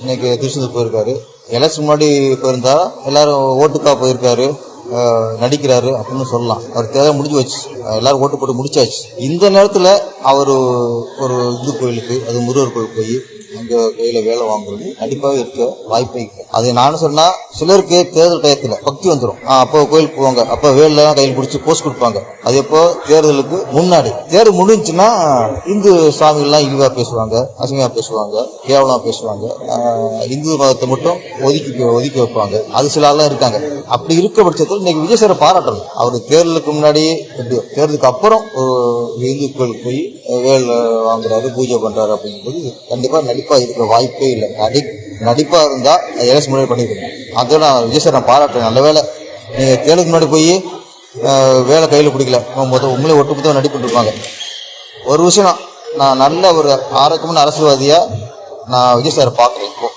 இன்னைக்கு திருச்செந்தூர் போயிருக்காரு. எலெக்ஷன் முன்னாடி போயிருந்தா எல்லாரும் ஓட்டுக்கா போயிருக்காரு, நடிக்கிறாரு அப்படின்னு சொல்லலாம். அவர் தேர்தல் முடிஞ்சு வச்சு எல்லாரும் ஓட்டு போட்டு முடிச்சாச்சு. இந்த நேரத்தில் அவர் ஒரு இந்து கோயிலுக்கு, அது முருகர் கோயில் போய் அங்க கையில வேலை வாங்குறது கண்டிப்பாக இருக்க வாய்ப்பே இல்லை. அது நானும் சொன்னா சிலருக்கு தேர்தல் டயத்துல பக்தி வந்துடும். அப்போ கோயிலுக்கு போவாங்க, அப்போ வேலை கையில் பிடிச்சி போஸ்ட் கொடுப்பாங்க. அது எப்போ தேர்தலுக்கு முன்னாடி. தேர்தல் முடிஞ்சுன்னா இந்து சாமிகள்லாம் இழிவா பேசுவாங்க, அசிங்கமா பேசுவாங்க, கேவலமா பேசுவாங்க. இந்து மதத்தை மட்டும் ஒதுக்கி வைப்பாங்க. அது சில ஆள்லாம் இருக்காங்க. அப்படி இருக்க பட்சத்தில் இன்னைக்கு விஜய் சாரை பாராட்டணும். அவரு தேர்தலுக்கு முன்னாடி தேர்தலுக்கு அப்புறம் ஒரு இந்து கோயிலுக்கு போய் வேலை வாங்குறாரு, பூஜை பண்றாரு அப்படிங்கும்போது கண்டிப்பா நடிப்பா இருக்கிற வாய்ப்பே இல்லை. நடிப்பா இருந்தா எலெக்ஷன் முன்னாடி பண்ணிருக்கணும். அதோட நான் விஜய் சார் நான் பாராட்டுறேன். நல்ல வேலை நீங்க தேர்தலுக்கு முன்னாடி போய் வேலை கையில பிடிக்கல, உங்களே ஒட்டுமொத்தம் நடிப்பிட்டு இருப்பாங்க. ஒரு விஷயம், நான் நல்ல ஒரு ஆரோக்கியமான அரசியல்வாதியா நான் விஜய் சாரை பாக்குறேன் இப்போ.